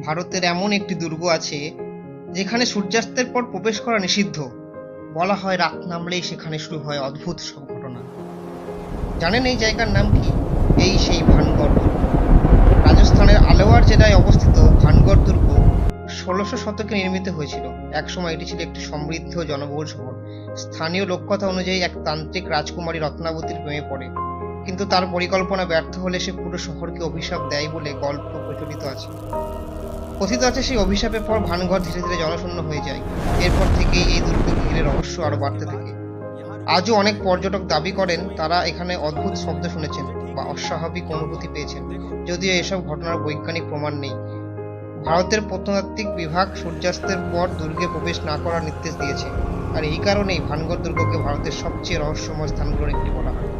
ভারতের এমন একটি দুর্গ আছে যেখানে সূর্যাস্তের পর প্রবেশ করা নিষিদ্ধ। বলা হয় রাত নামলেই সেখানে শুরু হয় অদ্ভুত সব ঘটনা। জানেন এই জায়গার নাম কি? এই সেই ভানগড় দুর্গ। রাজস্থানের আলোয়ার জেলায় অবস্থিত ভানগড় দুর্গ ১৬০০ শতকে নির্মিত হয়েছিল। একসময় এটি ছিল একটি সমৃদ্ধ ও জনবহুল শহর। স্থানীয় লোককথা অনুযায়ী এক তান্ত্রিক রাজকুমারী রত্নাবতীর প্রেমে পড়ে, কিন্তু তার পরিকল্পনা ব্যর্থ হলে সে পুরো শহরকে অভিশাপ দেয় বলে গল্প প্রচলিত আছে। কথিত আছে সেই অভিশাপের পর ভানগড় ধীরে ধীরে জনশূন্য হয়ে যায়। এরপর থেকেই এই দুর্গকে ঘিরে রহস্য আরো বাড়তে থাকে। আজও অনেক পর্যটক দাবি করেন তারা এখানে অদ্ভুত শব্দ শুনেছেন বা অস্বাভাবিক অনুভূতি পেয়েছেন, যদিও এসব ঘটনার বৈজ্ঞানিক প্রমাণ নেই। ভারতের প্রত্নতাত্ত্বিক বিভাগ সূর্যাস্তের পর দুর্গে প্রবেশ না করার নির্দেশ দিয়েছে, আর এই কারণেই ভানগড় দুর্গকে ভারতের সবচেয়ে রহস্যময় স্থানগুলোর একটি বলা হয়।